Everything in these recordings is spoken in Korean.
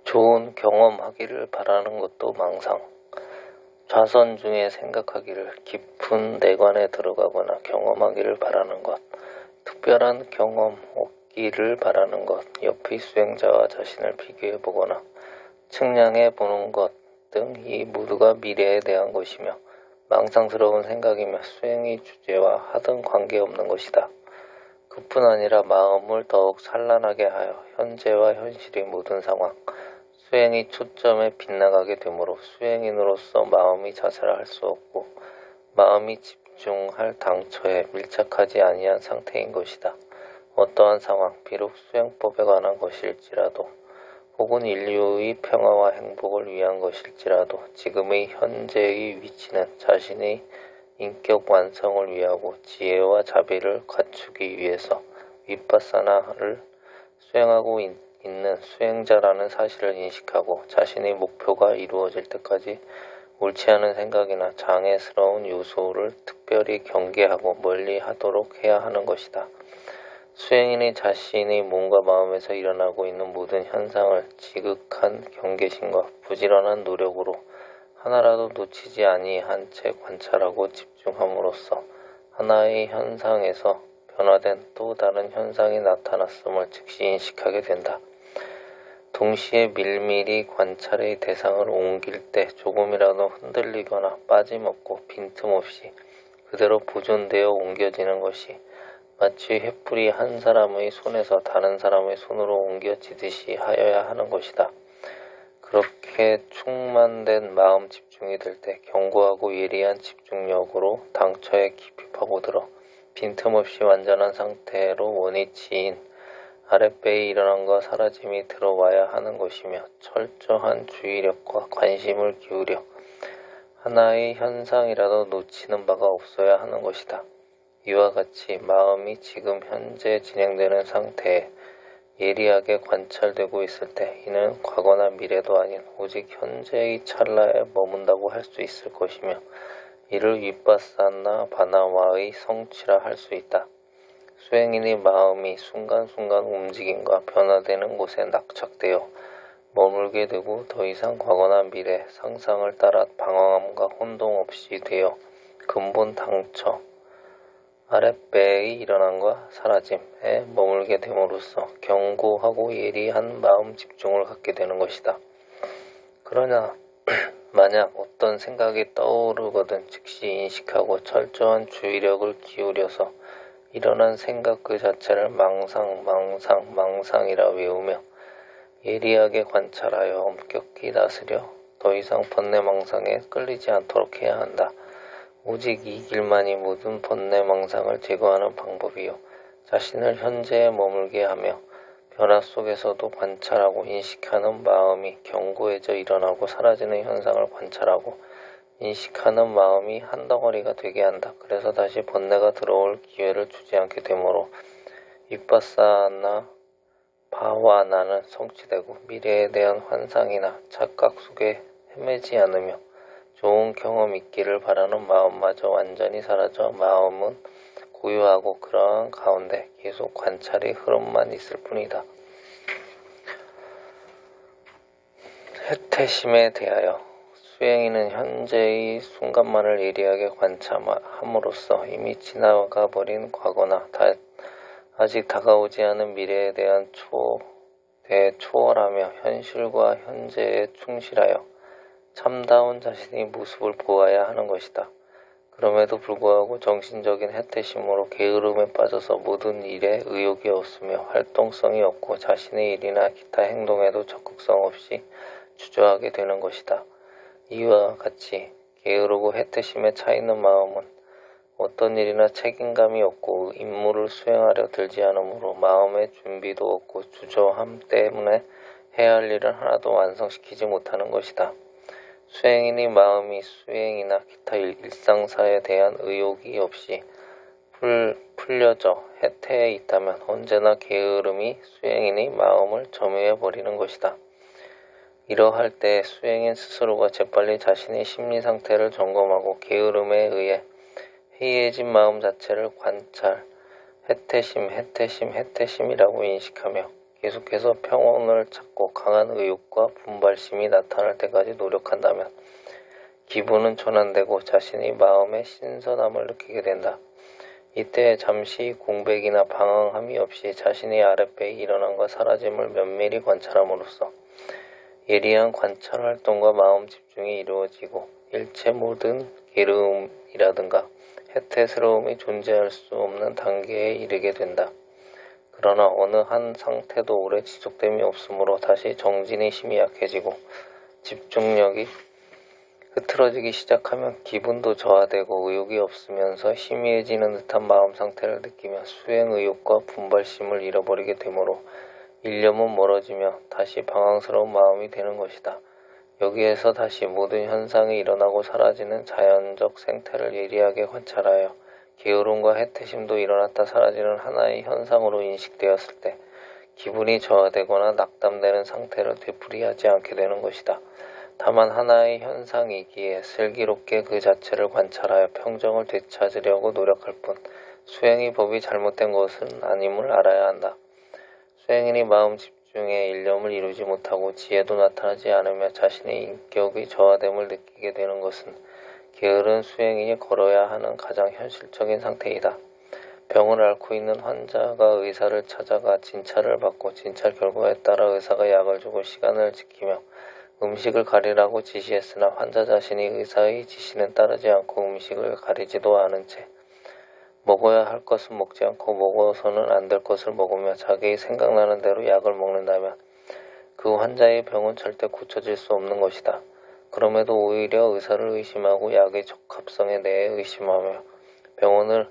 좋은 경험하기를 바라는 것도 망상. 좌선 중에 생각하기를 깊은 내관에 들어가거나 경험하기를 바라는 것. 특별한 경험 얻기를 바라는 것. 옆의 수행자와 자신을 비교해보거나 측량해보는 것 등 이 모두가 미래에 대한 것이며 망상스러운 생각이며 수행의 주제와 하등 관계없는 것이다. 그뿐 아니라 마음을 더욱 산란하게 하여 현재와 현실의 모든 상황, 수행의 초점에 빗나가게 되므로 수행인으로서 마음이 자살할 수 없고 마음이 집중할 당처에 밀착하지 아니한 상태인 것이다. 어떠한 상황, 비록 수행법에 관한 것일지라도 혹은 인류의 평화와 행복을 위한 것일지라도 지금의 현재의 위치는 자신의 인격 완성을 위하고 지혜와 자비를 갖추기 위해서 윗바사나를 수행하고 있는 수행자라는 사실을 인식하고 자신의 목표가 이루어질 때까지 옳지 않은 생각이나 장애스러운 요소를 특별히 경계하고 멀리하도록 해야 하는 것이다. 수행인이 자신의 몸과 마음에서 일어나고 있는 모든 현상을 지극한 경계심과 부지런한 노력으로 하나라도 놓치지 아니한 채 관찰하고 집중함으로써 하나의 현상에서 변화된 또 다른 현상이 나타났음을 즉시 인식하게 된다. 동시에 밀밀히 관찰의 대상을 옮길 때 조금이라도 흔들리거나 빠짐없고 빈틈없이 그대로 보존되어 옮겨지는 것이 마치 횃불이 한 사람의 손에서 다른 사람의 손으로 옮겨지듯이 하여야 하는 것이다. 그렇게 충만된 마음 집중이 될 때 견고하고 예리한 집중력으로 당처에 깊이 파고들어 빈틈없이 완전한 상태로 원위치인 아랫배의 일어남과 사라짐이 들어와야 하는 것이며 철저한 주의력과 관심을 기울여 하나의 현상이라도 놓치는 바가 없어야 하는 것이다. 이와 같이 마음이 지금 현재 진행되는 상태에 예리하게 관찰되고 있을 때 이는 과거나 미래도 아닌 오직 현재의 찰나에 머문다고 할 수 있을 것이며 이를 윗바사나 바나와의 성취라 할 수 있다. 수행인의 마음이 순간순간 움직임과 변화되는 곳에 낙착되어 머물게 되고 더 이상 과거나 미래, 상상을 따라 방황함과 혼동 없이 되어 근본 당처, 아랫배의 일어남과 사라짐에 머물게 됨으로써 견고하고 예리한 마음 집중을 갖게 되는 것이다. 그러나 만약 어떤 생각이 떠오르거든 즉시 인식하고 철저한 주의력을 기울여서 일어난 생각 그 자체를 망상이라 외우며 예리하게 관찰하여 엄격히 다스려 더 이상 번뇌망상에 끌리지 않도록 해야 한다. 오직 이 길만이 모든 번뇌망상을 제거하는 방법이요 자신을 현재에 머물게 하며 변화 속에서도 관찰하고 인식하는 마음이 견고해져 일어나고 사라지는 현상을 관찰하고 인식하는 마음이 한 덩어리가 되게 한다. 그래서 다시 번뇌가 들어올 기회를 주지 않게 되므로 윗바사나 바와나는 성취되고 미래에 대한 환상이나 착각 속에 헤매지 않으며 좋은 경험 있기를 바라는 마음마저 완전히 사라져 마음은 고요하고 그러한 가운데 계속 관찰의 흐름만 있을 뿐이다. 해태심에 대하여 수행인은 현재의 순간만을 예리하게 관찰함으로써 이미 지나가 버린 과거나 아직 다가오지 않은 미래에 대한 초월하며 현실과 현재에 충실하여 참다운 자신의 모습을 보아야 하는 것이다. 그럼에도 불구하고 정신적인 해태심으로 게으름에 빠져서 모든 일에 의욕이 없으며 활동성이 없고 자신의 일이나 기타 행동에도 적극성 없이 주저하게 되는 것이다. 이와 같이 게으르고 해태심에 차있는 마음은 어떤 일이나 책임감이 없고 임무를 수행하려 들지 않으므로 마음의 준비도 없고 주저함 때문에 해야 할 일을 하나도 완성시키지 못하는 것이다. 수행인의 마음이 수행이나 기타 일상사에 대한 의욕이 없이 풀려져 해태해 있다면 언제나 게으름이 수행인의 마음을 점유해버리는 것이다. 이러할 때 수행인 스스로가 재빨리 자신의 심리상태를 점검하고 게으름에 의해 해이해진 마음 자체를 관찰, 해태심이라고 인식하며 계속해서 평온을 찾고 강한 의욕과 분발심이 나타날 때까지 노력한다면 기분은 전환되고 자신의 마음의 신선함을 느끼게 된다. 이때 잠시 공백이나 방황함이 없이 자신의 아랫배의 일어남과 사라짐을 면밀히 관찰함으로써 예리한 관찰 활동과 마음 집중이 이루어지고 일체 모든 게으름이라든가 해태스러움이 존재할 수 없는 단계에 이르게 된다. 그러나 어느 한 상태도 오래 지속됨이 없으므로 다시 정진의 힘이 약해지고 집중력이 흐트러지기 시작하면 기분도 저하되고 의욕이 없으면서 희미해지는 듯한 마음 상태를 느끼며 수행 의욕과 분발심을 잃어버리게 되므로 일념은 멀어지며 다시 방황스러운 마음이 되는 것이다. 여기에서 다시 모든 현상이 일어나고 사라지는 자연적 생태를 예리하게 관찰하여 게으름과 해태심도 일어났다 사라지는 하나의 현상으로 인식되었을 때 기분이 저하되거나 낙담되는 상태를 되풀이하지 않게 되는 것이다. 다만 하나의 현상이기에 슬기롭게 그 자체를 관찰하여 평정을 되찾으려고 노력할 뿐 수행의 법이 잘못된 것은 아님을 알아야 한다. 수행인이 마음 집중에 일념을 이루지 못하고 지혜도 나타나지 않으며 자신의 인격의 저하됨을 느끼게 되는 것은 게으른 수행인이 걸어야 하는 가장 현실적인 상태이다. 병을 앓고 있는 환자가 의사를 찾아가 진찰을 받고 진찰 결과에 따라 의사가 약을 주고 시간을 지키며 음식을 가리라고 지시했으나 환자 자신이 의사의 지시는 따르지 않고 음식을 가리지도 않은 채 먹어야 할 것은 먹지 않고 먹어서는 안 될 것을 먹으며 자기의 생각나는 대로 약을 먹는다면 그 환자의 병은 절대 고쳐질 수 없는 것이다. 그럼에도 오히려 의사를 의심하고 약의 적합성에 대해 의심하며 병원을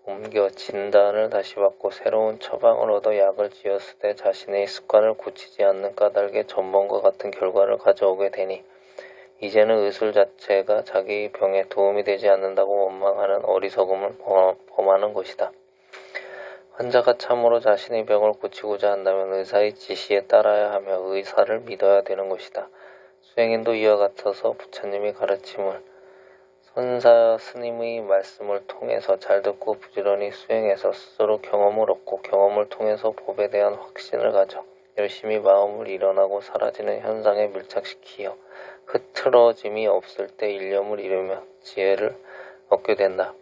옮겨 진단을 다시 받고 새로운 처방을 얻어 약을 지었을 때 자신의 습관을 고치지 않는 까닭에 전번과 같은 결과를 가져오게 되니 이제는 의술 자체가 자기 병에 도움이 되지 않는다고 원망하는 어리석음을 범하는 것이다. 환자가 참으로 자신의 병을 고치고자 한다면 의사의 지시에 따라야 하며 의사를 믿어야 되는 것이다. 수행인도 이와 같아서 부처님이 가르침을 선사 스님의 말씀을 통해서 잘 듣고 부지런히 수행해서 스스로 경험을 얻고 경험을 통해서 법에 대한 확신을 가져 열심히 마음을 일어나고 사라지는 현상에 밀착시키어 흐트러짐이 없을 때 일념을 이루며 지혜를 얻게 된다.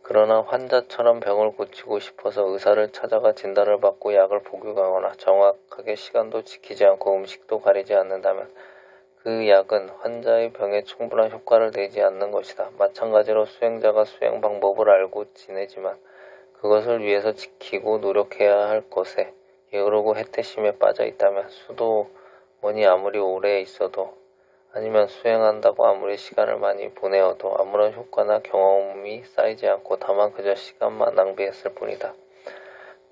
그러나 환자처럼 병을 고치고 싶어서 의사를 찾아가 진단을 받고 약을 복용하거나 정확하게 시간도 지키지 않고 음식도 가리지 않는다면 그 약은 환자의 병에 충분한 효과를 내지 않는 것이다. 마찬가지로 수행자가 수행 방법을 알고 지내지만 그것을 위해서 지키고 노력해야 할 것에 게으르고 해태심에 빠져 있다면 수도원이 아무리 오래 있어도 아니면 수행한다고 아무리 시간을 많이 보내어도 아무런 효과나 경험이 쌓이지 않고 다만 그저 시간만 낭비했을 뿐이다.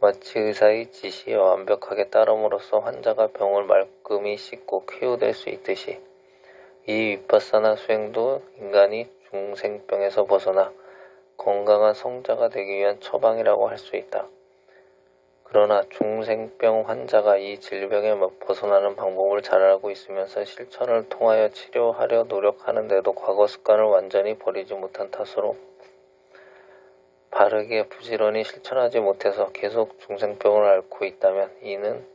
마치 의사의 지시에 완벽하게 따름으로써 환자가 병을 말끔히 씻고 쾌유될 수 있듯이 이 위파사나 수행도 인간이 중생병에서 벗어나 건강한 성자가 되기 위한 처방이라고 할 수 있다. 그러나 중생병 환자가 이 질병에 벗어나는 방법을 잘 알고 있으면서 실천을 통하여 치료하려 노력하는데도 과거 습관을 완전히 버리지 못한 탓으로 바르게 부지런히 실천하지 못해서 계속 중생병을 앓고 있다면 이는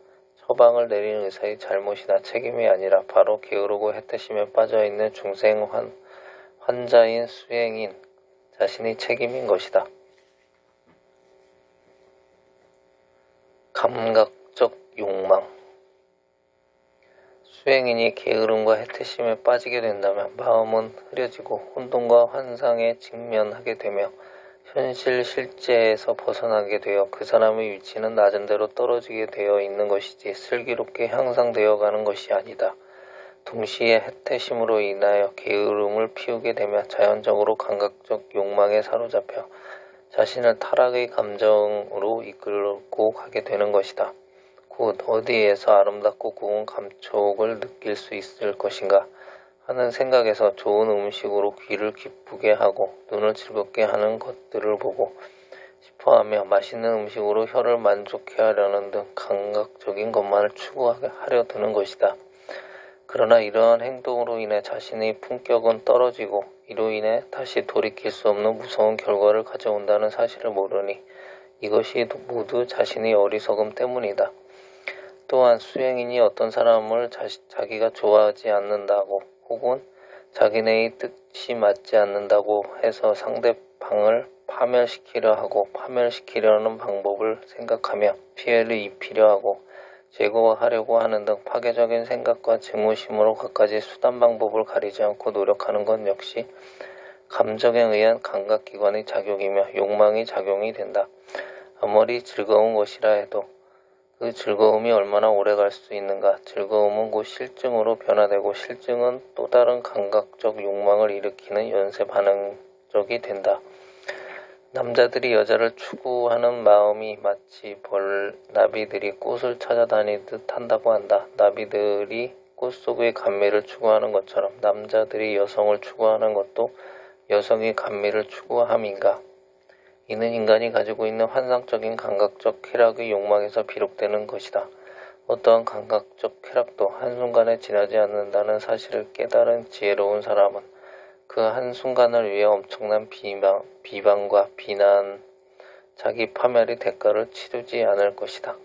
처방을 내린 의사의 잘못이나 책임이 아니라 바로 게으르고 해태심에 빠져있는 중생 환자인 수행인 자신의 책임인 것이다. 감각적 욕망. 수행인이 게으름과 해태심에 빠지게 된다면 마음은 흐려지고 혼돈과 환상에 직면하게 되며 현실 실제에서 벗어나게 되어 그 사람의 위치는 낮은 데로 떨어지게 되어 있는 것이지 슬기롭게 향상되어 가는 것이 아니다. 동시에 해태심으로 인하여 게으름을 피우게 되면 자연적으로 감각적 욕망에 사로잡혀 자신을 타락의 감정으로 이끌고 가게 되는 것이다. 곧 어디에서 아름답고 고운 감촉을 느낄 수 있을 것인가 하는 생각에서 좋은 음식으로 귀를 기쁘게 하고 눈을 즐겁게 하는 것들을 보고 싶어하며 맛있는 음식으로 혀를 만족해 하려는 등 감각적인 것만을 추구하려 드는 것이다. 그러나 이러한 행동으로 인해 자신의 품격은 떨어지고 이로 인해 다시 돌이킬 수 없는 무서운 결과를 가져온다는 사실을 모르니 이것이 모두 자신의 어리석음 때문이다. 또한 수행인이 어떤 사람을 자기가 좋아하지 않는다고 혹은 자기네의 뜻이 맞지 않는다고 해서 상대방을 파멸시키려 하고 파멸시키려는 방법을 생각하며 피해를 입히려 하고 제거하려고 하는 등 파괴적인 생각과 증오심으로 갖가지 수단 방법을 가리지 않고 노력하는 것 역시 감정에 의한 감각기관의 작용이며 욕망의 작용이 된다. 아무리 즐거운 것이라 해도 그 즐거움이 얼마나 오래 갈 수 있는가. 즐거움은 곧 실증으로 변화되고 실증은 또 다른 감각적 욕망을 일으키는 연쇄 반응적이 된다. 남자들이 여자를 추구하는 마음이 마치 나비들이 꽃을 찾아다니듯 한다고 한다. 나비들이 꽃 속의 감미를 추구하는 것처럼 남자들이 여성을 추구하는 것도 여성의 감미를 추구함인가. 이는 인간이 가지고 있는 환상적인 감각적 쾌락의 욕망에서 비롯되는 것이다. 어떠한 감각적 쾌락도 한순간에 지나지 않는다는 사실을 깨달은 지혜로운 사람은 그 한순간을 위해 엄청난 비방과 비난, 자기 파멸의 대가를 치르지 않을 것이다.